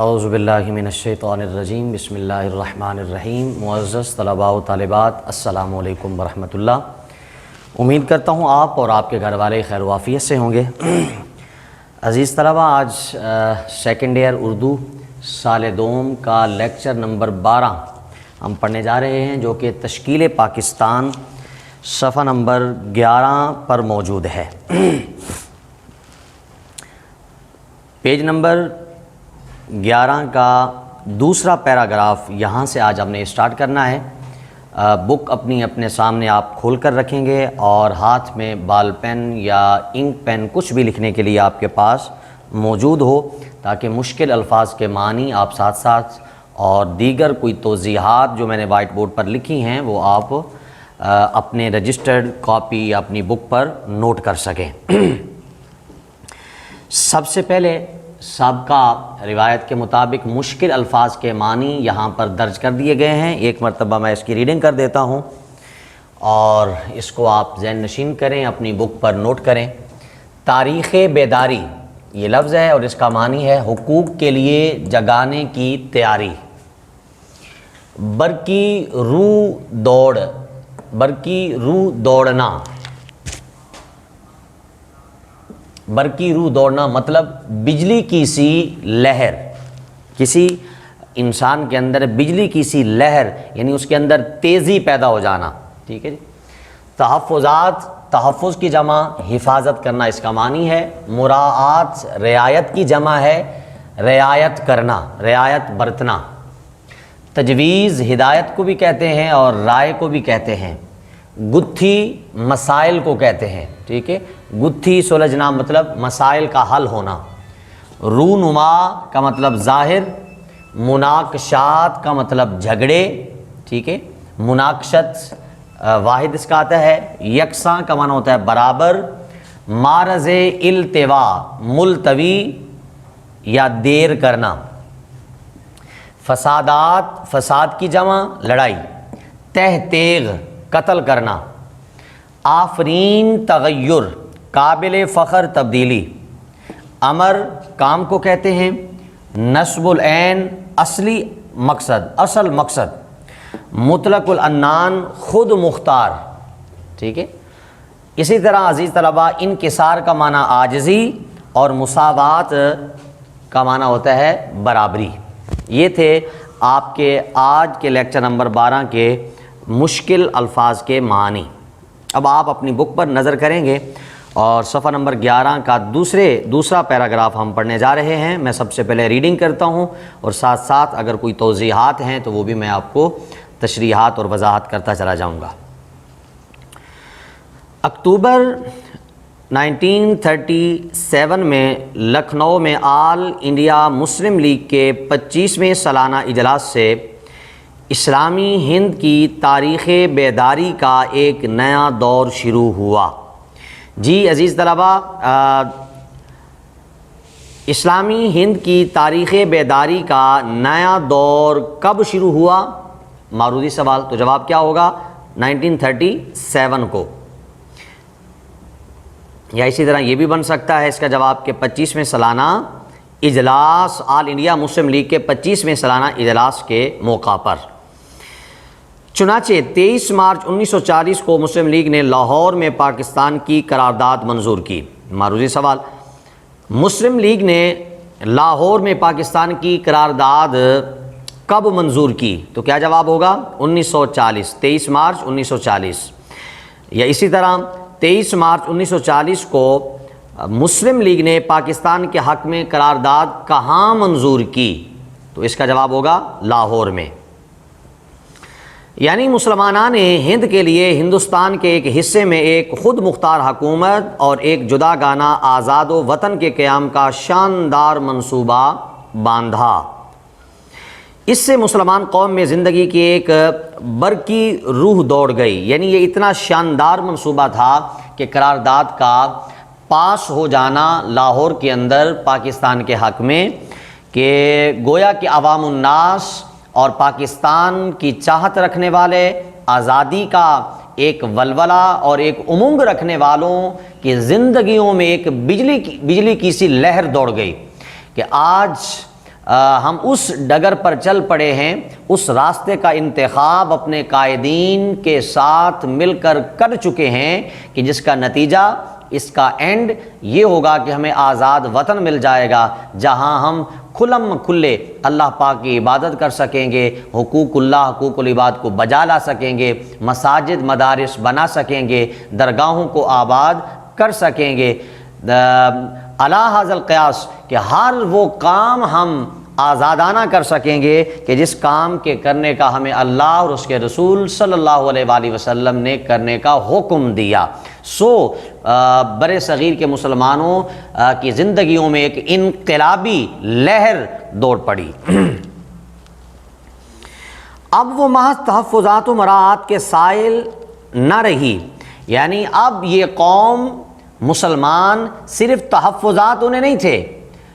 اعوذ باللہ من الشیطان الرجیم بسم اللہ الرحمن الرحیم۔ معزز طلباء و طالبات، السلام علیکم ورحمۃ اللہ۔ امید کرتا ہوں آپ اور آپ کے گھر والے خیر و عافیت سے ہوں گے۔ عزیز طلباء، آج سیکنڈ ایئر اردو سال دوم کا لیکچر نمبر 12 ہم پڑھنے جا رہے ہیں، جو کہ تشکیل پاکستان صفحہ نمبر 11 پر موجود ہے۔ پیج نمبر 11 کا دوسرا پیراگراف یہاں سے آج ہم نے اسٹارٹ کرنا ہے۔ بک اپنے سامنے آپ کھول کر رکھیں گے اور ہاتھ میں بال پین یا انک پین کچھ بھی لکھنے کے لیے آپ کے پاس موجود ہو، تاکہ مشکل الفاظ کے معنی آپ ساتھ ساتھ اور دیگر کوئی توضیحات جو میں نے وائٹ بورڈ پر لکھی ہیں وہ آپ اپنے رجسٹرڈ کاپی یا اپنی بک پر نوٹ کر سکیں۔ سب سے پہلے سابقہ روایت کے مطابق مشکل الفاظ کے معنی یہاں پر درج کر دیے گئے ہیں۔ ایک مرتبہ میں اس کی ریڈنگ کر دیتا ہوں اور اس کو آپ ذہن نشین کریں، اپنی بک پر نوٹ کریں۔ تاریخ بیداری یہ لفظ ہے اور اس کا معنی ہے حقوق کے لیے جگانے کی تیاری۔ برقی روح دوڑنا، برقی روح دوڑنا مطلب بجلی کی سی لہر، کسی انسان کے اندر بجلی کی سی لہر، یعنی اس کے اندر تیزی پیدا ہو جانا، ٹھیک ہے جی۔ تحفظ کی جمع حفاظت کرنا اس کا معنی ہے۔ مراعات رعایت کی جمع ہے رعایت کرنا، رعایت برتنا۔ تجویز ہدایت کو بھی کہتے ہیں اور رائے کو بھی کہتے ہیں۔ گتھی مسائل کو کہتے ہیں، ٹھیک ہے۔ گتھی سلجھنا مطلب مسائل کا حل ہونا۔ رونما کا مطلب ظاہر، مناقشات کا مطلب جھگڑے، ٹھیک ہے۔ مناقشت واحد اس کا آتا ہے۔ یکساں کا معنی ہوتا ہے برابر۔ معرض التوا ملتوی یا دیر کرنا۔ فسادات فساد کی جمع لڑائی۔ تہتیغ قتل کرنا۔ آفرین تغیر قابل فخر تبدیلی۔ امر کام کو کہتے ہیں۔ نصب العین اصل مقصد۔ مطلق العنان خود مختار، ٹھیک ہے۔ اسی طرح عزیز طلباء انکسار کا معنی عاجزی اور مساوات کا معنی ہوتا ہے برابری۔ یہ تھے آپ کے آج کے لیکچر نمبر 12 کے مشکل الفاظ کے معنی۔ اب آپ اپنی بک پر نظر کریں گے اور صفحہ نمبر 11 کا دوسرا پیراگراف ہم پڑھنے جا رہے ہیں۔ میں سب سے پہلے ریڈنگ کرتا ہوں اور ساتھ ساتھ اگر کوئی توضیحات ہیں تو وہ بھی میں آپ کو تشریحات اور وضاحت کرتا چلا جاؤں گا۔ اکتوبر 1937 میں لکھنؤ میں آل انڈیا مسلم لیگ کے 25ویں سالانہ اجلاس سے اسلامی ہند کی تاریخ بیداری کا ایک نیا دور شروع ہوا۔ جی عزیز طلباء، اسلامی ہند کی تاریخ بیداری کا نیا دور کب شروع ہوا؟ معروضی سوال، تو جواب کیا ہوگا؟ 1937 کو، یا اسی طرح یہ بھی بن سکتا ہے اس کا جواب کہ 25ویں سالانہ اجلاس، آل انڈیا مسلم لیگ کے 25ویں سالانہ اجلاس کے موقع پر۔ چنانچہ 23 مارچ 1940 کو مسلم لیگ نے لاہور میں پاکستان کی قرارداد منظور کی۔ معروضی سوال، مسلم لیگ نے لاہور میں پاکستان کی قرارداد کب منظور کی؟ تو کیا جواب ہوگا؟ 1940، 23 مارچ 1940۔ یا اسی طرح 23 مارچ 1940 کو مسلم لیگ نے پاکستان کے حق میں قرارداد کہاں منظور کی؟ تو اس کا جواب ہوگا لاہور میں۔ یعنی مسلمانان ہند کے لیے ہندوستان کے ایک حصے میں ایک خود مختار حکومت اور ایک جدا گانہ آزاد و وطن کے قیام کا شاندار منصوبہ باندھا۔ اس سے مسلمان قوم میں زندگی کی ایک برقی روح دوڑ گئی۔ یعنی یہ اتنا شاندار منصوبہ تھا کہ قرارداد کا پاس ہو جانا لاہور کے اندر پاکستان کے حق میں، کہ گویا کہ عوام الناس اور پاکستان کی چاہت رکھنے والے، آزادی کا ایک ولولہ اور ایک امنگ رکھنے والوں کی زندگیوں میں ایک بجلی کی سی لہر دوڑ گئی کہ آج ہم اس ڈگر پر چل پڑے ہیں، اس راستے کا انتخاب اپنے قائدین کے ساتھ مل کر کر چکے ہیں کہ جس کا نتیجہ، اس کا اینڈ یہ ہوگا کہ ہمیں آزاد وطن مل جائے گا جہاں ہم کھلم کھلے اللہ پاک کی عبادت کر سکیں گے، حقوق اللہ، حقوق العباد کو بجا لا سکیں گے، مساجد مدارس بنا سکیں گے، درگاہوں کو آباد کر سکیں گے۔ علی ھذا القیاس کہ ہر وہ کام ہم آزادانہ کر سکیں گے کہ جس کام کے کرنے کا ہمیں اللہ اور اس کے رسول صلی اللہ علیہ وآلہ وسلم نے کرنے کا حکم دیا۔ برِ صغیر کے مسلمانوں کی زندگیوں میں ایک انقلابی لہر دوڑ پڑی۔ اب وہ محض تحفظات و مراعات کے سائل نہ رہی، یعنی اب یہ قوم مسلمان صرف تحفظات انہیں نہیں تھے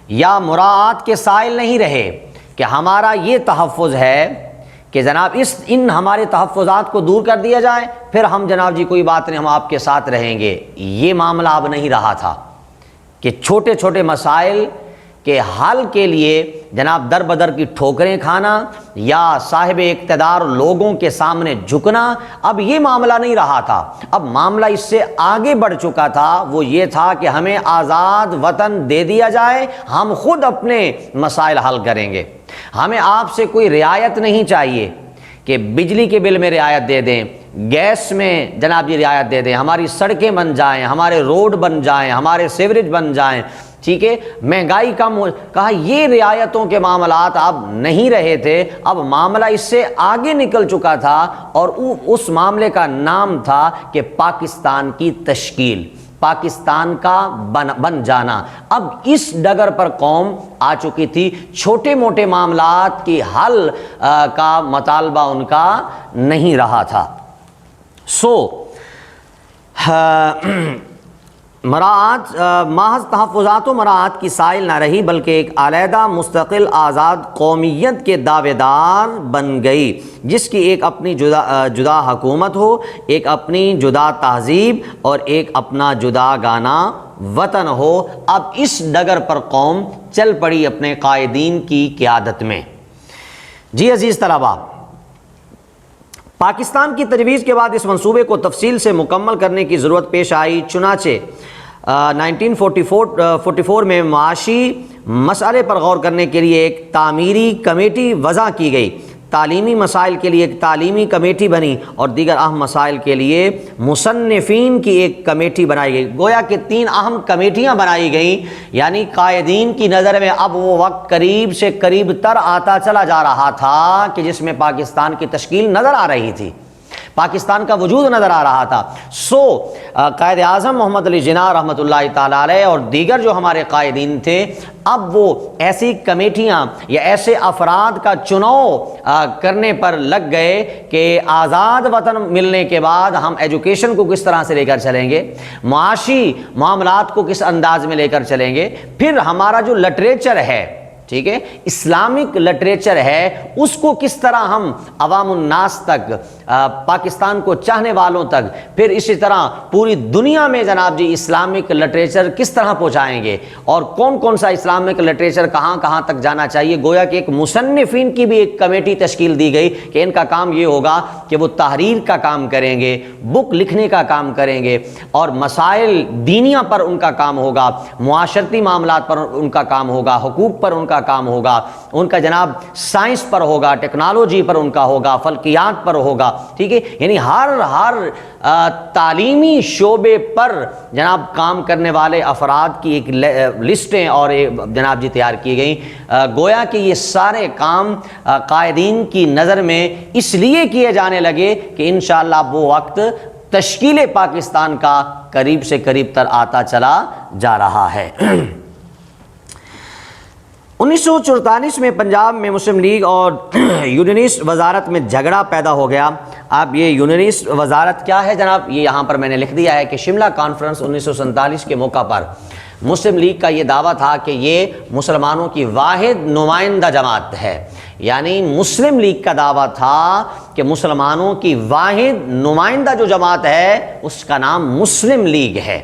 یا مراعات کے سائل نہیں رہے کہ ہمارا یہ تحفظ ہے کہ جناب ان ہمارے تحفظات کو دور کر دیا جائے، پھر ہم جناب جی کوئی بات نہیں، ہم آپ کے ساتھ رہیں گے۔ یہ معاملہ اب نہیں رہا تھا کہ چھوٹے چھوٹے مسائل کے حل کے لیے جناب در بدر کی ٹھوکریں کھانا یا صاحب اقتدار لوگوں کے سامنے جھکنا، اب یہ معاملہ نہیں رہا تھا۔ اب معاملہ اس سے آگے بڑھ چکا تھا، وہ یہ تھا کہ ہمیں آزاد وطن دے دیا جائے، ہم خود اپنے مسائل حل کریں گے، ہمیں آپ سے کوئی رعایت نہیں چاہیے کہ بجلی کے بل میں رعایت دے دیں، گیس میں جناب یہ رعایت دے دیں، ہماری سڑکیں بن جائیں، ہمارے روڈ بن جائیں، ہمارے سیوریج بن جائیں، ٹھیک ہے، مہنگائی کم ہو۔ کہا یہ رعایتوں کے معاملات اب نہیں رہے تھے، اب معاملہ اس سے آگے نکل چکا تھا، اور اس معاملے کا نام تھا کہ پاکستان کی تشکیل، پاکستان کا بن جانا۔ اب اس ڈگر پر قوم آ چکی تھی، چھوٹے موٹے معاملات کی حل کا مطالبہ ان کا نہیں رہا تھا۔ مراعات محض تحفظات و مراعات کی سائل نہ رہی، بلکہ ایک علیحدہ مستقل آزاد قومیت کے دعوے دار بن گئی، جس کی ایک اپنی جدا حکومت ہو، ایک اپنی جدا تہذیب اور ایک اپنا جدا گانا وطن ہو۔ اب اس ڈگر پر قوم چل پڑی اپنے قائدین کی قیادت میں۔ جی عزیز طلباء، پاکستان کی تجویز کے بعد اس منصوبے کو تفصیل سے مکمل کرنے کی ضرورت پیش آئی، چنانچہ 1944 میں معاشی مسئلے پر غور کرنے کے لیے ایک تعمیری کمیٹی وضع کی گئی، تعلیمی مسائل کے لیے ایک تعلیمی کمیٹی بنی، اور دیگر اہم مسائل کے لیے مصنفین کی ایک کمیٹی بنائی گئی۔ گویا کہ 3 اہم کمیٹیاں بنائی گئیں، یعنی قائدین کی نظر میں اب وہ وقت قریب سے قریب تر آتا چلا جا رہا تھا کہ جس میں پاکستان کی تشکیل نظر آ رہی تھی، پاکستان کا وجود نظر آ رہا تھا۔ قائد اعظم محمد علی جناح رحمۃ اللہ تعالیٰ علیہ اور دیگر جو ہمارے قائدین تھے، اب وہ ایسی کمیٹیاں یا ایسے افراد کا چناؤ کرنے پر لگ گئے کہ آزاد وطن ملنے کے بعد ہم ایجوکیشن کو کس طرح سے لے کر چلیں گے، معاشی معاملات کو کس انداز میں لے کر چلیں گے، پھر ہمارا جو لٹریچر ہے، ٹھیک ہے، اسلامک لٹریچر ہے، اس کو کس طرح ہم عوام الناس تک، پاکستان کو چاہنے والوں تک، پھر اسی طرح پوری دنیا میں جناب جی اسلامک لٹریچر کس طرح پہنچائیں گے، اور کون کون سا اسلامک لٹریچر کہاں کہاں تک جانا چاہیے۔ گویا کہ ایک مصنفین کی بھی ایک کمیٹی تشکیل دی گئی کہ ان کا کام یہ ہوگا کہ وہ تحریر کا کام کریں گے، بک لکھنے کا کام کریں گے، اور مسائل دینیہ پر ان کا کام ہوگا، معاشرتی معاملات پر ان کا کام ہوگا، حقوق پر ان کا کام ہوگا، ان کا جناب سائنس پر ہوگا، ٹیکنالوجی پر ان کا ہوگا، فلکیات پر ہوگا، ٹھیک ہے، یعنی ہر تعلیمی شعبے پر جناب کام کرنے والے افراد کی ایک لسٹیں اور جناب جی تیار کی گئیں۔ گویا کہ یہ سارے کام قائدین کی نظر میں اس لیے کیے جانے لگے کہ انشاءاللہ وہ وقت تشکیل پاکستان کا قریب سے قریب تر آتا چلا جا رہا ہے۔ 1944 میں پنجاب میں مسلم لیگ اور یونینسٹ وزارت میں جھگڑا پیدا ہو گیا۔ اب یہ یونینسٹ وزارت کیا ہے جناب، یہ یہاں پر میں نے لکھ دیا ہے کہ شملہ کانفرنس 1947 کے موقع پر مسلم لیگ کا یہ دعویٰ تھا کہ یہ مسلمانوں کی واحد نمائندہ جماعت ہے، یعنی مسلم لیگ کا دعویٰ تھا کہ مسلمانوں کی واحد نمائندہ جو جماعت ہے اس کا نام مسلم لیگ ہے۔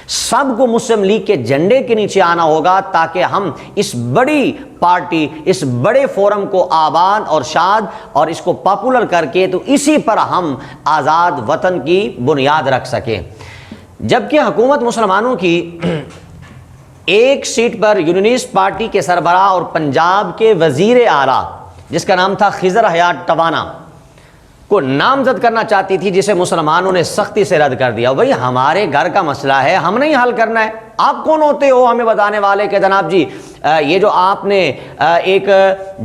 سب کو مسلم لیگ کے جھنڈے کے نیچے آنا ہوگا تاکہ ہم اس بڑی پارٹی، اس بڑے فورم کو آباد اور شاد اور اس کو پاپولر کر کے تو اسی پر ہم آزاد وطن کی بنیاد رکھ سکیں۔ جبکہ حکومت مسلمانوں کی ایک سیٹ پر یونینسٹ پارٹی کے سربراہ اور پنجاب کے وزیر اعلیٰ جس کا نام تھا خضر حیات ٹوانا کو نامزد کرنا چاہتی تھی، جسے مسلمانوں نے سختی سے رد کر دیا۔ بھئی ہمارے گھر کا مسئلہ ہے، ہم نہیں حل کرنا ہے، آپ کون ہوتے ہو ہمیں بتانے والے کہ جناب جی یہ جو آپ نے ایک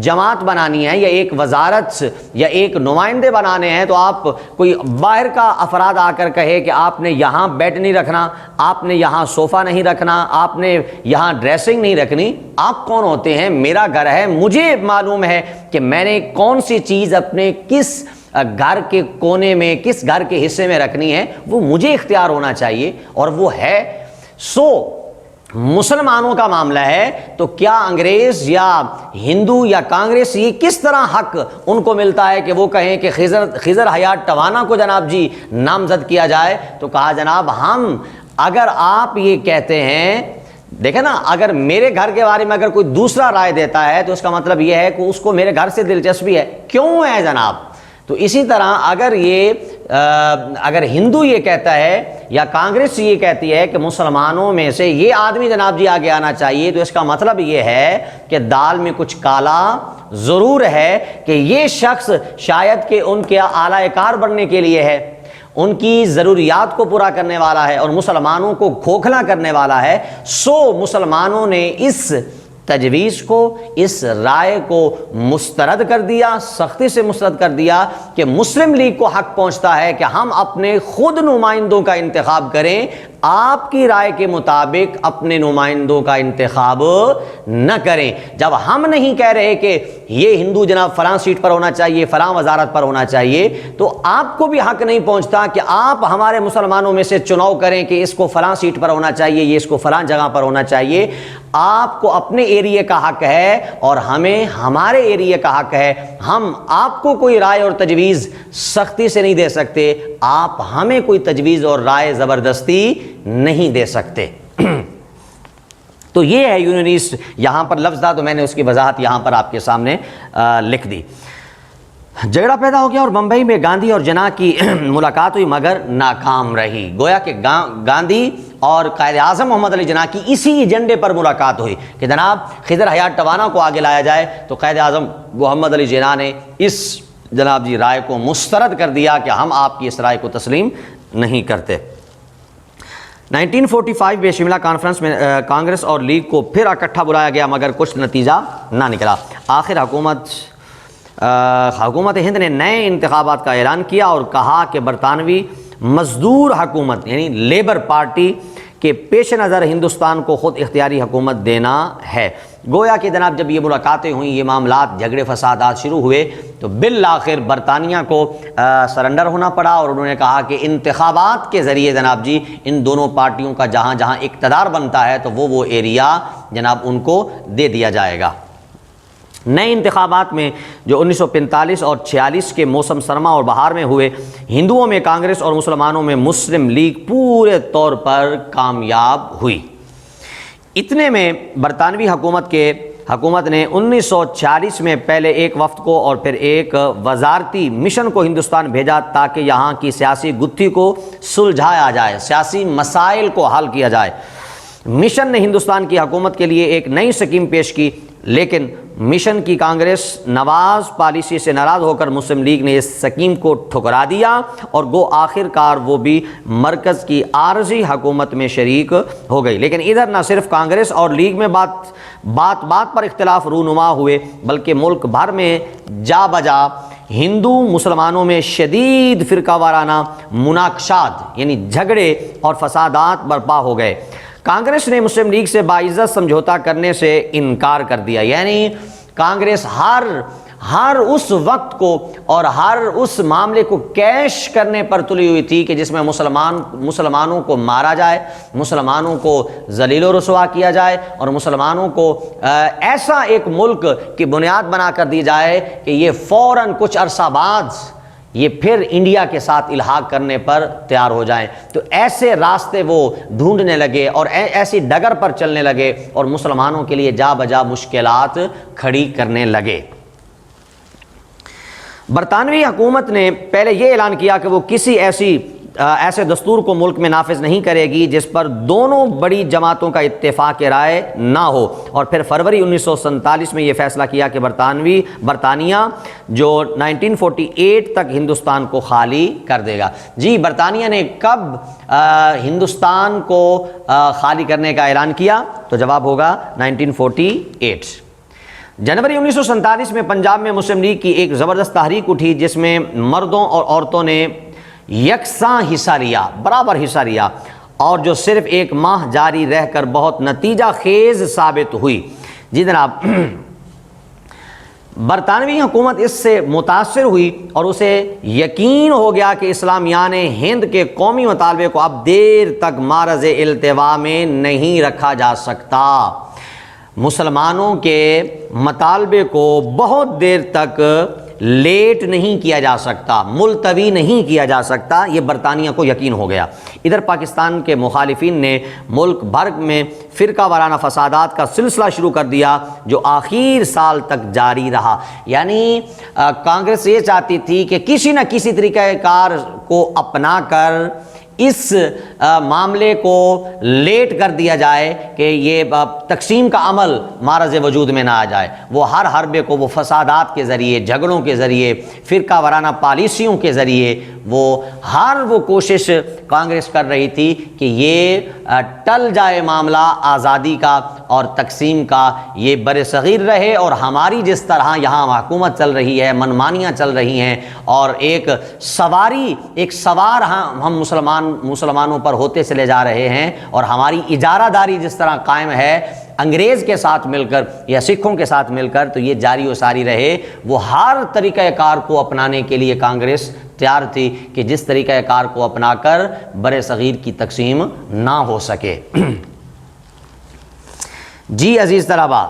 جماعت بنانی ہے یا ایک وزارت یا ایک نمائندے بنانے ہیں تو آپ کوئی باہر کا افراد آ کر کہے کہ آپ نے یہاں بیڈ نہیں رکھنا، آپ نے یہاں صوفہ نہیں رکھنا، آپ نے یہاں ڈریسنگ نہیں رکھنی، آپ کون ہوتے ہیں؟ میرا گھر ہے، مجھے معلوم ہے کہ میں نے کون سی چیز اپنے کس گھر کے کونے میں، کس گھر کے حصے میں رکھنی ہے، وہ مجھے اختیار ہونا چاہیے، اور وہ ہے۔ مسلمانوں کا معاملہ ہے تو کیا انگریز یا ہندو یا کانگریس، یہ کس طرح حق ان کو ملتا ہے کہ وہ کہیں کہ خضر حیات ٹوانا کو جناب جی نامزد کیا جائے؟ تو کہا جناب ہم، اگر آپ یہ کہتے ہیں، دیکھیں نا، اگر میرے گھر کے بارے میں اگر کوئی دوسرا رائے دیتا ہے تو اس کا مطلب یہ ہے کہ اس کو میرے گھر سے دلچسپی ہے، کیوں ہے جناب؟ تو اسی طرح اگر ہندو یہ کہتا ہے یا کانگریس یہ کہتی ہے کہ مسلمانوں میں سے یہ آدمی جناب جی آگے آنا چاہیے، تو اس کا مطلب یہ ہے کہ دال میں کچھ کالا ضرور ہے، کہ یہ شخص شاید کہ ان کے اعلی کار بننے کے لیے ہے، ان کی ضروریات کو پورا کرنے والا ہے اور مسلمانوں کو کھوکھلا کرنے والا ہے۔ مسلمانوں نے اس تجویز کو، اس رائے کو مسترد کر دیا، سختی سے مسترد کر دیا کہ مسلم لیگ کو حق پہنچتا ہے کہ ہم اپنے خود نمائندوں کا انتخاب کریں، آپ کی رائے کے مطابق اپنے نمائندوں کا انتخاب نہ کریں۔ جب ہم نہیں کہہ رہے کہ یہ ہندو جناب فلاں سیٹ پر ہونا چاہیے، فلاں وزارت پر ہونا چاہیے، تو آپ کو بھی حق نہیں پہنچتا کہ آپ ہمارے مسلمانوں میں سے چناؤ کریں کہ اس کو فلاں سیٹ پر ہونا چاہیے، یہ اس کو فلاں جگہ پر ہونا چاہیے۔ آپ کو اپنے ایریے کا حق ہے اور ہمیں ہمارے ایریے کا حق ہے۔ ہم آپ کو کوئی رائے اور تجویز سختی سے نہیں دے سکتے، آپ ہمیں کوئی تجویز اور رائے زبردستی نہیں دے سکتے۔ تو یہ ہے یونینسٹ، یہاں پر لفظ تھا تو میں نے اس کی وضاحت یہاں پر آپ کے سامنے لکھ دی۔ جھگڑا پیدا ہو گیا اور بمبئی میں گاندھی اور جناح کی ملاقات ہوئی مگر ناکام رہی۔ گویا کہ گاندھی اور قائد اعظم محمد علی جناح کی اسی ایجنڈے پر ملاقات ہوئی کہ جناب خضر حیات ٹوانا کو آگے لایا جائے، تو قائد اعظم محمد علی جناح نے اس جناب جی رائے کو مسترد کر دیا کہ ہم آپ کی اس رائے کو تسلیم نہیں کرتے۔ 1945 میں شملہ کانفرنس میں کانگریس اور لیگ کو پھر اکٹھا بلایا گیا مگر کچھ نتیجہ نہ نکلا۔ آخر حکومت ہند نے نئے انتخابات کا اعلان کیا اور کہا کہ برطانوی مزدور حکومت یعنی لیبر پارٹی کے پیش نظر ہندوستان کو خود اختیاری حکومت دینا ہے۔ گویا کہ جناب جب یہ ملاقاتیں ہوئیں، یہ معاملات، جھگڑے فسادات شروع ہوئے، تو بالآخر برطانیہ کو سرنڈر ہونا پڑا اور انہوں نے کہا کہ انتخابات کے ذریعے جناب جی ان دونوں پارٹیوں کا جہاں جہاں اقتدار بنتا ہے تو وہ ایریا جناب ان کو دے دیا جائے گا۔ نئے انتخابات میں جو 1945 اور 46 کے موسم سرما اور بہار میں ہوئے، ہندوؤں میں کانگریس اور مسلمانوں میں مسلم لیگ پورے طور پر کامیاب ہوئی۔ اتنے میں برطانوی حکومت نے 1946 میں پہلے ایک وفد کو اور پھر ایک وزارتی مشن کو ہندوستان بھیجا تاکہ یہاں کی سیاسی گتھی کو سلجھایا جائے، سیاسی مسائل کو حل کیا جائے۔ مشن نے ہندوستان کی حکومت کے لیے ایک نئی اسکیم پیش کی، لیکن مشن کی کانگریس نواز پالیسی سے ناراض ہو کر مسلم لیگ نے اس اسکیم کو ٹھکرا دیا اور گو آخر کار وہ بھی مرکز کی عارضی حکومت میں شریک ہو گئی۔ لیکن ادھر نہ صرف کانگریس اور لیگ میں بات پر اختلاف رونما ہوئے، بلکہ ملک بھر میں جا بجا ہندو مسلمانوں میں شدید فرقہ وارانہ مناقشات یعنی جھگڑے اور فسادات برپا ہو گئے۔ کانگریس نے مسلم لیگ سے باعزت سمجھوتا کرنے سے انکار کر دیا، یعنی کانگریس ہر اس وقت کو اور ہر اس معاملے کو کیش کرنے پر تلی ہوئی تھی کہ جس میں مسلمانوں کو مارا جائے، مسلمانوں کو ذلیل و رسوا کیا جائے اور مسلمانوں کو ایسا ایک ملک کی بنیاد بنا کر دی جائے کہ یہ فوراً کچھ عرصہ بعد یہ پھر انڈیا کے ساتھ الحاق کرنے پر تیار ہو جائیں۔ تو ایسے راستے وہ ڈھونڈنے لگے اور ایسی ڈگر پر چلنے لگے اور مسلمانوں کے لیے جا بجا مشکلات کھڑی کرنے لگے۔ برطانوی حکومت نے پہلے یہ اعلان کیا کہ وہ کسی ایسے دستور کو ملک میں نافذ نہیں کرے گی جس پر دونوں بڑی جماعتوں کا اتفاق رائے نہ ہو، اور پھر فروری 1947 میں یہ فیصلہ کیا کہ برطانیہ جو 1948 تک ہندوستان کو خالی کر دے گا۔ جی برطانیہ نے کب ہندوستان کو خالی کرنے کا اعلان کیا؟ تو جواب ہوگا 1948۔ جنوری 1947 میں پنجاب میں مسلم لیگ کی ایک زبردست تحریک اٹھی جس میں مردوں اور عورتوں نے یکساں حصہ لیا، برابر حصہ لیا، اور جو صرف ایک ماہ جاری رہ کر بہت نتیجہ خیز ثابت ہوئی۔ جی جناب، برطانوی حکومت اس سے متاثر ہوئی اور اسے یقین ہو گیا کہ اسلامیان ہند کے قومی مطالبے کو اب دیر تک معرض التوا میں نہیں رکھا جا سکتا۔ مسلمانوں کے مطالبے کو بہت دیر تک لیٹ نہیں کیا جا سکتا، ملتوی نہیں کیا جا سکتا، یہ برطانیہ کو یقین ہو گیا۔ ادھر پاکستان کے مخالفین نے ملک بھر میں فرقہ وارانہ فسادات کا سلسلہ شروع کر دیا جو آخر سال تک جاری رہا۔ یعنی کانگریس یہ چاہتی تھی کہ کسی نہ کسی طریقہ کار کو اپنا کر اس معاملے کو لیٹ کر دیا جائے کہ یہ تقسیم کا عمل معرض وجود میں نہ آ جائے۔ وہ ہر حربے کو وہ فسادات کے ذریعے، جھگڑوں کے ذریعے، فرقہ وارانہ پالیسیوں کے ذریعے وہ کوشش کانگریس کر رہی تھی کہ یہ ٹل جائے معاملہ آزادی کا اور تقسیم کا، یہ بر صغیر رہے اور ہماری جس طرح یہاں حکومت چل رہی ہے، منمانیاں چل رہی ہیں اور ایک سوار ہم مسلمانوں پر ہوتے چلے جا رہے ہیں، اور ہماری اجارہ داری جس طرح قائم ہے انگریز کے ساتھ مل کر یا سکھوں کے ساتھ مل کر، تو یہ جاری و ساری رہے۔ وہ ہر طریقہ کار کو اپنانے کے لیے کانگریس تیار تھی کہ جس طریقہ کار کو اپنا کر بر صغیر کی تقسیم نہ ہو سکے۔ جی عزیز طلباء،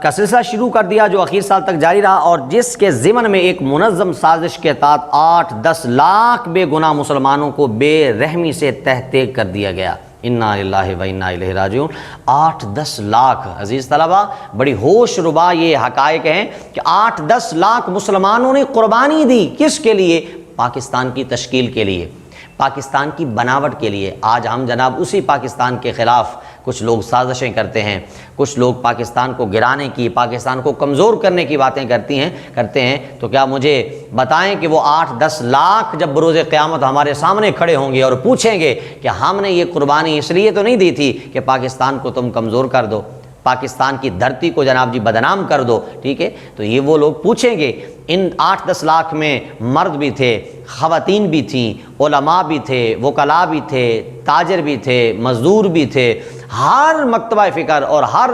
کا سلسلہ شروع کر دیا جو آخر سال تک جاری رہا اور جس کے ضمن میں ایک منظم سازش کے تحت 8-10 لاکھ بے گناہ مسلمانوں کو بے رحمی سے تحقیق کر دیا گیا۔ انا للہ و انا الیہ راجعون۔ 8-10 لاکھ عزیز طلبہ، بڑی ہوش ربا یہ حقائق ہیں کہ 8-10 لاکھ مسلمانوں نے قربانی دی۔ کس کے لیے؟ پاکستان کی تشکیل کے لیے، پاکستان کی بناوٹ کے لیے۔ آج ہم جناب اسی پاکستان کے خلاف کچھ لوگ سازشیں کرتے ہیں، کچھ لوگ پاکستان کو گرانے کی، پاکستان کو کمزور کرنے کی باتیں کرتے ہیں، تو کیا مجھے بتائیں کہ وہ 8-10 لاکھ جب بروز قیامت ہمارے سامنے کھڑے ہوں گے اور پوچھیں گے کہ ہم نے یہ قربانی اس لیے تو نہیں دی تھی کہ پاکستان کو تم کمزور کر دو، پاکستان کی دھرتی کو جناب جی بدنام کر دو، ٹھیک ہے؟ تو یہ وہ لوگ پوچھیں گے۔ ان 8-10 لاکھ میں مرد بھی تھے، خواتین بھی تھیں، علماء بھی تھے، وکلاء بھی تھے، تاجر بھی تھے، مزدور بھی تھے، ہر مکتبہ فکر اور ہر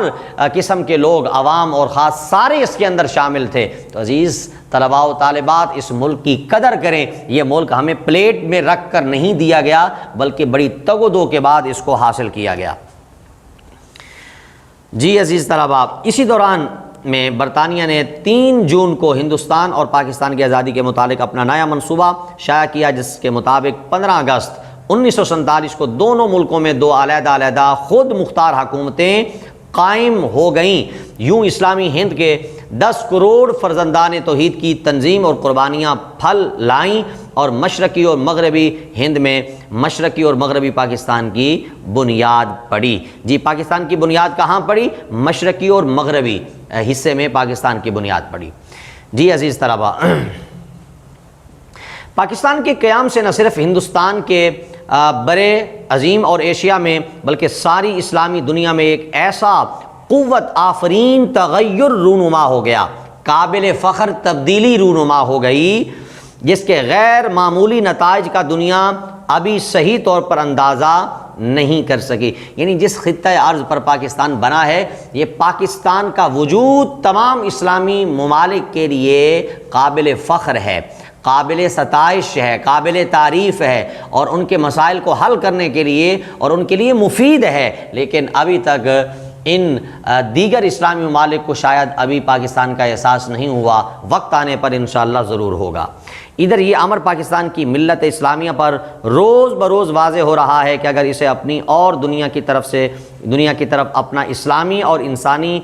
قسم کے لوگ، عوام اور خاص، سارے اس کے اندر شامل تھے۔ تو عزیز طلباء و طالبات، اس ملک کی قدر کریں۔ یہ ملک ہمیں پلیٹ میں رکھ کر نہیں دیا گیا بلکہ بڑی تگ و دو کے بعد اس کو حاصل کیا گیا۔ جی عزیز طلباء، اسی دوران میں برطانیہ نے 3 جون کو ہندوستان اور پاکستان کی آزادی کے متعلق اپنا نیا منصوبہ شائع کیا، جس کے مطابق 15 اگست 1947 کو دونوں ملکوں میں 2 علیحدہ خود مختار حکومتیں قائم ہو گئیں۔ یوں اسلامی ہند کے 10 کروڑ فرزندان توحید کی تنظیم اور قربانیاں پھل لائیں اور مشرقی اور مغربی ہند میں مشرقی اور مغربی پاکستان کی بنیاد پڑی۔ جی پاکستان کی بنیاد کہاں پڑی؟ مشرقی اور مغربی حصے میں پاکستان کی بنیاد پڑی۔ جی عزیز طلباء، پاکستان کے قیام سے نہ صرف ہندوستان کے برے عظیم اور ایشیا میں بلکہ ساری اسلامی دنیا میں ایک ایسا قوت آفرین تغیر رونما ہو گیا، قابل فخر تبدیلی رونما ہو گئی، جس کے غیر معمولی نتائج کا دنیا ابھی صحیح طور پر اندازہ نہیں کر سکی۔ یعنی جس خطہ ارض پر پاکستان بنا ہے، یہ پاکستان کا وجود تمام اسلامی ممالک کے لیے قابل فخر ہے، قابل ستائش ہے، قابل تعریف ہے اور ان کے مسائل کو حل کرنے کے لیے اور ان کے لیے مفید ہے، لیکن ابھی تک ان دیگر اسلامی ممالک کو شاید ابھی پاکستان کا احساس نہیں ہوا، وقت آنے پر انشاءاللہ ضرور ہوگا۔ ادھر یہ امر پاکستان کی ملت اسلامیہ پر روز بروز واضح ہو رہا ہے کہ اگر اسے اپنی اور دنیا کی طرف اپنا اسلامی اور انسانی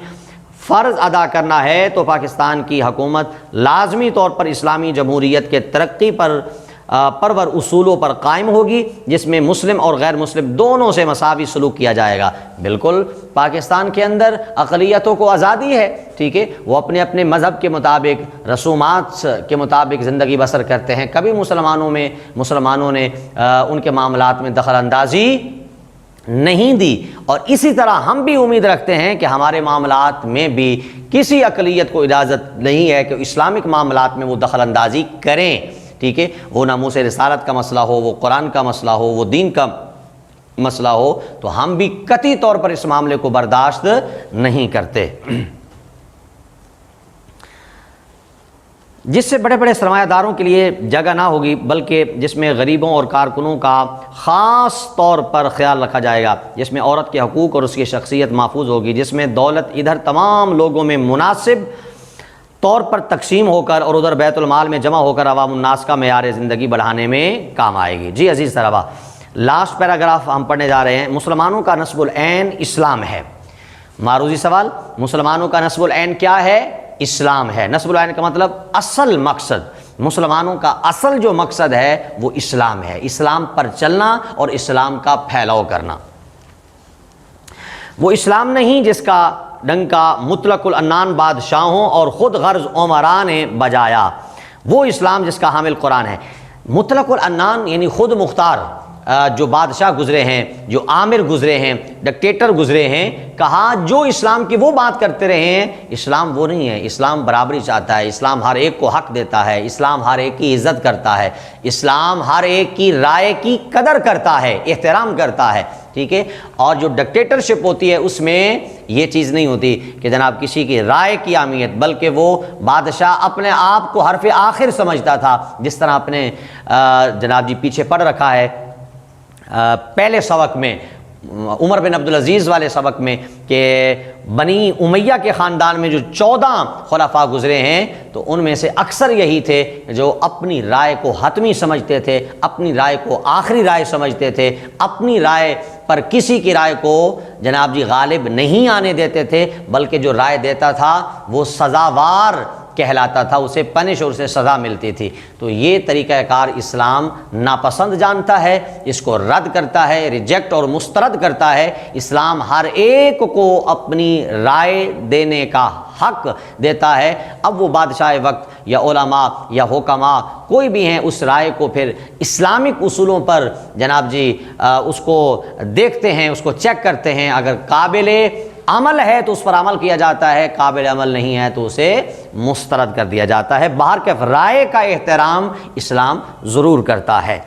فرض ادا کرنا ہے تو پاکستان کی حکومت لازمی طور پر اسلامی جمہوریت کے ترقی پرور اصولوں پر قائم ہوگی، جس میں مسلم اور غیر مسلم دونوں سے مساوی سلوک کیا جائے گا۔ بالکل پاکستان کے اندر اقلیتوں کو آزادی ہے، ٹھیک ہے، وہ اپنے اپنے مذہب کے مطابق رسومات کے مطابق زندگی بسر کرتے ہیں، کبھی مسلمانوں نے ان کے معاملات میں دخل اندازی نہیں دی، اور اسی طرح ہم بھی امید رکھتے ہیں کہ ہمارے معاملات میں بھی کسی اقلیت کو اجازت نہیں ہے کہ اسلامک معاملات میں وہ دخل اندازی کریں، ٹھیک ہے، وہ ناموس رسالت کا مسئلہ ہو، وہ قرآن کا مسئلہ ہو، وہ دین کا مسئلہ ہو، تو ہم بھی قطعی طور پر اس معاملے کو برداشت نہیں کرتے۔ جس سے بڑے بڑے سرمایہ داروں کے لیے جگہ نہ ہوگی، بلکہ جس میں غریبوں اور کارکنوں کا خاص طور پر خیال رکھا جائے گا، جس میں عورت کے حقوق اور اس کی شخصیت محفوظ ہوگی، جس میں دولت ادھر تمام لوگوں میں مناسب طور پر تقسیم ہو کر اور ادھر بیت المال میں جمع ہو کر عوام الناس کا معیار زندگی بڑھانے میں کام آئے گی۔ جی عزیز طلبہ، لاسٹ پیراگراف ہم پڑھنے جا رہے ہیں۔ مسلمانوں کا نصب العین اسلام ہے۔ معروضی سوال، مسلمانوں کا نصب العین کیا ہے؟ اسلام ہے۔ نصب العین کا مطلب اصل مقصد، مسلمانوں کا اصل جو مقصد ہے وہ اسلام ہے، اسلام پر چلنا اور اسلام کا پھیلاؤ کرنا۔ وہ اسلام نہیں جس کا ڈنکا مطلق العنان بادشاہوں اور خود غرض عمراء نے بجایا، وہ اسلام جس کا حامل قرآن ہے۔ مطلق العنان یعنی خود مختار، جو بادشاہ گزرے ہیں، جو آمر گزرے ہیں، ڈکٹیٹر گزرے ہیں، کہا جو اسلام کی وہ بات کرتے رہے ہیں، اسلام وہ نہیں ہے۔ اسلام برابری چاہتا ہے، اسلام ہر ایک کو حق دیتا ہے، اسلام ہر ایک کی عزت کرتا ہے، اسلام ہر ایک کی رائے کی قدر کرتا ہے، احترام کرتا ہے، ٹھیک ہے۔ اور جو ڈکٹیٹرشپ ہوتی ہے اس میں یہ چیز نہیں ہوتی کہ جناب کسی کی رائے کی اہمیت، بلکہ وہ بادشاہ اپنے آپ کو حرف آخر سمجھتا تھا، جس طرح اپنے جناب جی پیچھے پڑھ رکھا ہے پہلے سبق میں، عمر بن عبدالعزیز والے سبق میں، کہ بنی امیہ کے خاندان میں جو 14 خلفاء گزرے ہیں تو ان میں سے اکثر یہی تھے جو اپنی رائے کو حتمی سمجھتے تھے، اپنی رائے کو آخری رائے سمجھتے تھے، اپنی رائے پر کسی کی رائے کو جناب جی غالب نہیں آنے دیتے تھے، بلکہ جو رائے دیتا تھا وہ سزاوار کہلاتا تھا، اسے پنش اور اسے سزا ملتی تھی۔ تو یہ طریقہ کار اسلام ناپسند جانتا ہے، اس کو رد کرتا ہے، ریجیکٹ اور مسترد کرتا ہے۔ اسلام ہر ایک کو اپنی رائے دینے کا حق دیتا ہے۔ اب وہ بادشاہ وقت یا علماء یا حکماء کوئی بھی ہیں، اس رائے کو پھر اسلامک اصولوں پر جناب جی اس کو دیکھتے ہیں، اس کو چیک کرتے ہیں، اگر قابل عمل ہے تو اس پر عمل کیا جاتا ہے، قابل عمل نہیں ہے تو اسے مسترد کر دیا جاتا ہے۔ بہرکیف رائے کا احترام اسلام ضرور کرتا ہے،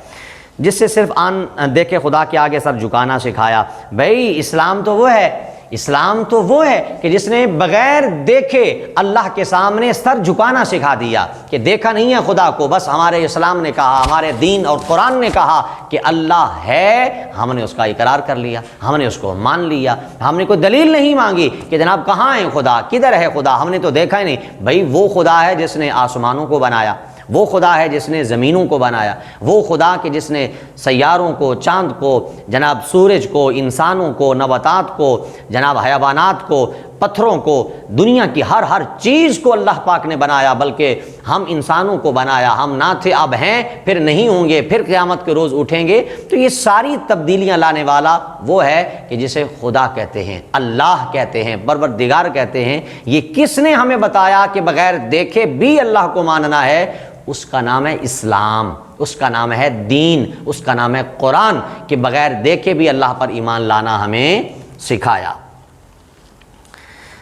جس سے صرف آن دیکھے خدا کے آگے سر جھکانا سکھایا۔ بھائی اسلام تو وہ ہے، اسلام تو وہ ہے کہ جس نے بغیر دیکھے اللہ کے سامنے سر جھکانا سکھا دیا، کہ دیکھا نہیں ہے خدا کو، بس ہمارے اسلام نے کہا، ہمارے دین اور قرآن نے کہا کہ اللہ ہے، ہم نے اس کا اقرار کر لیا، ہم نے اس کو مان لیا، ہم نے کوئی دلیل نہیں مانگی کہ جناب کہاں ہے خدا، کدھر ہے خدا، ہم نے تو دیکھا ہی نہیں۔ بھائی وہ خدا ہے جس نے آسمانوں کو بنایا، وہ خدا ہے جس نے زمینوں کو بنایا، وہ خدا کہ جس نے سیاروں کو، چاند کو، جناب سورج کو، انسانوں کو، نباتات کو، جناب حیوانات کو، پتھروں کو، دنیا کی ہر چیز کو اللہ پاک نے بنایا، بلکہ ہم انسانوں کو بنایا، ہم نہ تھے اب ہیں، پھر نہیں ہوں گے، پھر قیامت کے روز اٹھیں گے۔ تو یہ ساری تبدیلیاں لانے والا وہ ہے کہ جسے خدا کہتے ہیں، اللہ کہتے ہیں، پروردگار کہتے ہیں۔ یہ کس نے ہمیں بتایا کہ بغیر دیکھے بھی اللہ کو ماننا ہے؟ اس کا نام ہے اسلام، اس کا نام ہے دین، اس کا نام ہے قرآن، کہ بغیر دیکھے بھی اللہ پر ایمان لانا ہمیں سکھایا۔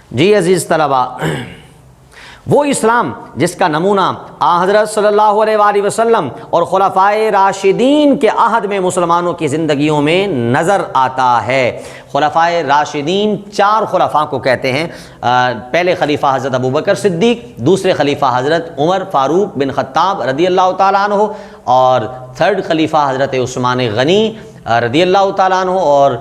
جی عزیز طلبہ، وہ اسلام جس کا نمونہ حضرت صلی اللہ علیہ وآلہ وسلم اور خلفائے راشدین کے عہد میں مسلمانوں کی زندگیوں میں نظر آتا ہے۔ خلفائے راشدین 4 خلفاء کو کہتے ہیں۔ پہلے خلیفہ حضرت ابوبکر صدیق، دوسرے خلیفہ حضرت عمر فاروق بن خطاب رضی اللہ تعالیٰ عنہ، اور 3rd خلیفہ حضرت عثمان غنی رضی اللہ تعالیٰ عنہ اور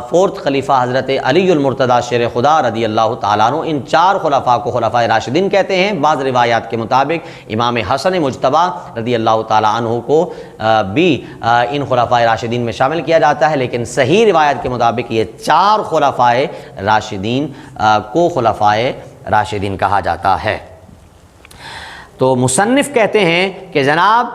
فورتھ خلیفہ حضرت علی المرتضیٰ شیر خدا رضی اللہ تعالیٰ عنہ، ان 4 خلفاء کو خلفائے راشدین کہتے ہیں۔ بعض روایات کے مطابق امام حسن مجتبیٰ رضی اللہ تعالیٰ عنہ کو بھی ان خلفائے راشدین میں شامل کیا جاتا ہے، لیکن صحیح روایت کے مطابق یہ 4 خلفائے راشدین کو خلفائے راشدین کہا جاتا ہے۔ تو مصنف کہتے ہیں کہ جناب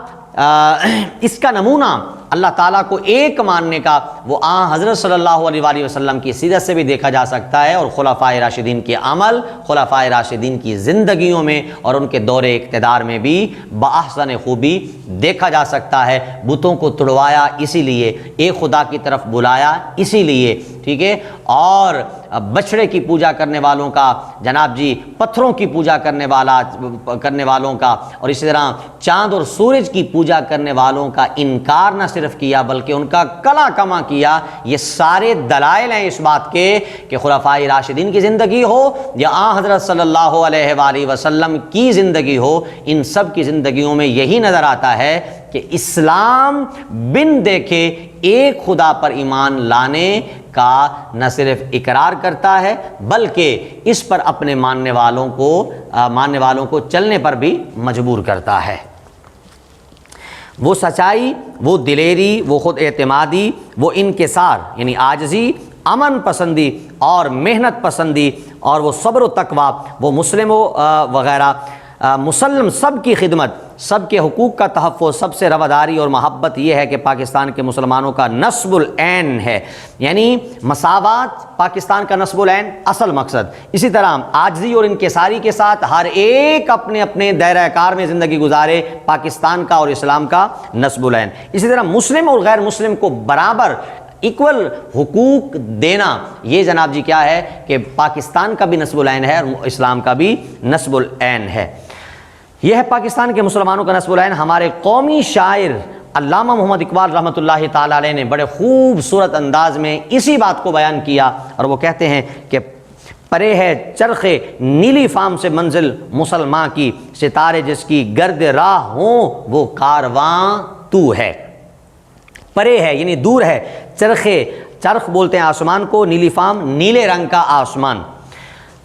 اس کا نمونہ اللہ تعالیٰ کو ایک ماننے کا وہ حضرت صلی اللہ علیہ وآلہ وسلم کی سیرت سے بھی دیکھا جا سکتا ہے، اور خلفائے راشدین کے عمل، خلفائے راشدین کی زندگیوں میں اور ان کے دور اقتدار میں بھی بأحسن خوبی دیکھا جا سکتا ہے۔ بتوں کو توڑوایا اسی لیے، ایک خدا کی طرف بلایا اسی لیے، ٹھیک ہے، اور بچڑے کی پوجا کرنے والوں کا، جناب جی پتھروں کی پوجا کرنے والوں کا، اور اسی طرح چاند اور سورج کی پوجا کرنے والوں کا انکار نہ صرف کیا بلکہ ان کا کلا کما کیا۔ یہ سارے دلائل ہیں اس بات کے کہ خلفائے راشدین کی زندگی ہو یا حضرت صلی اللہ علیہ وآلہ وسلم کی زندگی ہو، ان سب کی زندگیوں میں یہی نظر آتا ہے کہ اسلام بن دیکھے ایک خدا پر ایمان لانے کا نہ صرف اقرار کرتا ہے بلکہ اس پر اپنے ماننے والوں کو چلنے پر بھی مجبور کرتا ہے۔ وہ سچائی، وہ دلیری، وہ خود اعتمادی، وہ انکسار یعنی عاجزی، امن پسندی اور محنت پسندی، اور وہ صبر و تقوی، وہ مسلم وغیرہ مسلم سب کی خدمت، سب کے حقوق کا تحفظ، سب سے رواداری اور محبت یہ ہے کہ پاکستان کے مسلمانوں کا نصب العین ہے، یعنی مساوات پاکستان کا نصب العین اصل مقصد۔ اسی طرح عاجزی اور انکساری کے ساتھ ہر ایک اپنے اپنے دائرہ کار میں زندگی گزارے، پاکستان کا اور اسلام کا نصب العین۔ اسی طرح مسلم اور غیر مسلم کو برابر ایکول حقوق دینا، یہ جناب جی کیا ہے کہ پاکستان کا بھی نصب العین ہے اور اسلام کا بھی نصب العین ہے۔ یہ ہے پاکستان کے مسلمانوں کا نصب العین۔ ہمارے قومی شاعر علامہ محمد اقبال رحمۃ اللہ تعالی علیہ نے بڑے خوبصورت انداز میں اسی بات کو بیان کیا، اور وہ کہتے ہیں کہ پرے ہے چرخ نیلی فام سے منزل مسلمان کی، ستارے جس کی گرد راہ ہوں وہ کارواں تو ہے۔ پرے ہے یعنی دور ہے، چرخ بولتے ہیں آسمان کو، نیلی فام نیلے رنگ کا آسمان،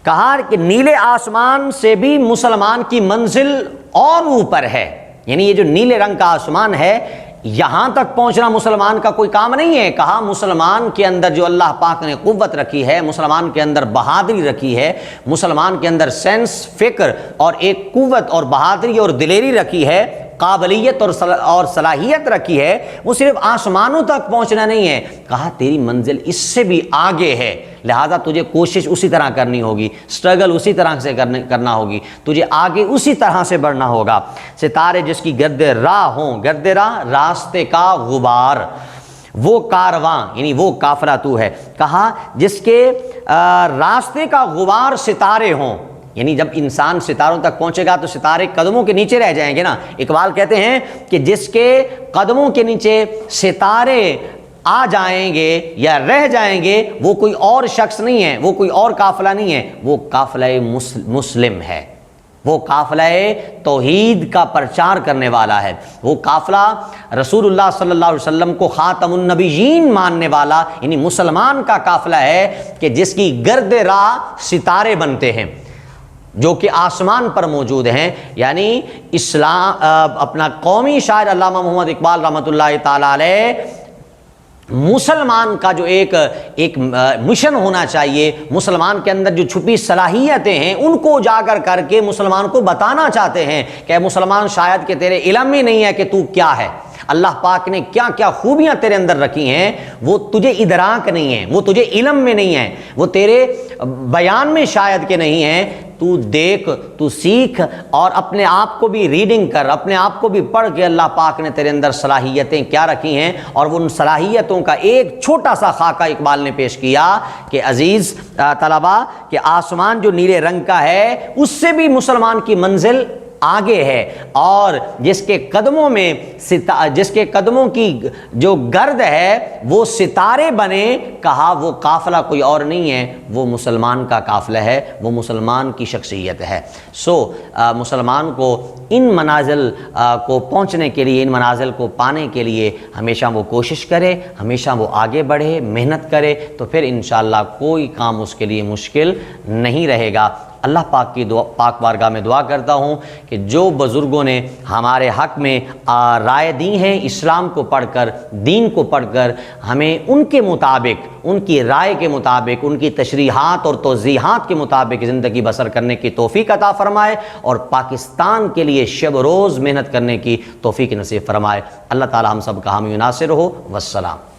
کہا کہ نیلے آسمان سے بھی مسلمان کی منزل اور اوپر ہے، یعنی یہ جو نیلے رنگ کا آسمان ہے یہاں تک پہنچنا مسلمان کا کوئی کام نہیں ہے۔ کہا مسلمان کے اندر جو اللہ پاک نے قوت رکھی ہے، مسلمان کے اندر بہادری رکھی ہے، مسلمان کے اندر سینس، فکر اور ایک قوت اور بہادری اور دلیری رکھی ہے، قابلیت اور صلاحیت رکھی ہے، وہ صرف آسمانوں تک پہنچنا نہیں ہے، کہا تیری منزل اس سے بھی آگے ہے، لہذا تجھے کوشش اسی طرح کرنی ہوگی، سٹرگل اسی طرح سے کرنا ہوگی، تجھے آگے اسی طرح سے بڑھنا ہوگا۔ ستارے جس کی گرد راہ ہوں، گرد راہ راستے کا غبار، وہ کارواں یعنی وہ قافلہ تو ہے، کہا جس کے راستے کا غبار ستارے ہوں، یعنی جب انسان ستاروں تک پہنچے گا تو ستارے قدموں کے نیچے رہ جائیں گے نا۔ اقبال کہتے ہیں کہ جس کے قدموں کے نیچے ستارے آ جائیں گے یا رہ جائیں گے وہ کوئی اور شخص نہیں ہے، وہ کوئی اور قافلہ نہیں ہے، وہ قافلہ مسلم ہے، وہ قافلہ توحید کا پرچار کرنے والا ہے، وہ قافلہ رسول اللہ صلی اللہ علیہ وسلم کو خاتم النبیین ماننے والا یعنی مسلمان کا قافلہ ہے کہ جس کی گرد راہ ستارے بنتے ہیں جو کہ آسمان پر موجود ہیں۔ یعنی اسلام اپنا قومی شاعر علامہ محمد اقبال رحمۃ اللہ تعالی علیہ مسلمان کا جو ایک مشن ہونا چاہیے، مسلمان کے اندر جو چھپی صلاحیتیں ہیں ان کو اجاگر کر کے مسلمان کو بتانا چاہتے ہیں کہ مسلمان شاید کہ تیرے علم میں نہیں ہے کہ تو کیا ہے، اللہ پاک نے کیا کیا خوبیاں تیرے اندر رکھی ہیں وہ تجھے ادراک نہیں ہیں، وہ تجھے علم میں نہیں ہیں، وہ تیرے بیان میں شاید کہ نہیں ہیں، تو دیکھ، تو سیکھ اور اپنے آپ کو بھی ریڈنگ کر، اپنے آپ کو بھی پڑھ کے اللہ پاک نے تیرے اندر صلاحیتیں کیا رکھی ہیں، اور وہ ان صلاحیتوں کا ایک چھوٹا سا خاکہ اقبال نے پیش کیا کہ عزیز طلبہ کہ آسمان جو نیلے رنگ کا ہے اس سے بھی مسلمان کی منزل آگے ہے، اور جس کے قدموں میں جس کے قدموں کی جو گرد ہے وہ ستارے بنے، کہا وہ قافلہ کوئی اور نہیں ہے، وہ مسلمان کا قافلہ ہے، وہ مسلمان کی شخصیت ہے۔ مسلمان کو ان منازل کو پہنچنے کے لیے، ان منازل کو پانے کے لیے ہمیشہ وہ کوشش کرے، ہمیشہ وہ آگے بڑھے، محنت کرے، تو پھر انشاءاللہ کوئی کام اس کے لیے مشکل نہیں رہے گا۔ اللہ پاک کی پاک بارگاہ میں دعا کرتا ہوں کہ جو بزرگوں نے ہمارے حق میں رائے دی ہیں اسلام کو پڑھ کر، دین کو پڑھ کر، ہمیں ان کے مطابق، ان کی رائے کے مطابق، ان کی تشریحات اور توضیحات کے مطابق زندگی بسر کرنے کی توفیق عطا فرمائے، اور پاکستان کے لیے شب روز محنت کرنے کی توفیق نصیب فرمائے۔ اللہ تعالی ہم سب کا حامی و ناصر ہو۔ والسلام۔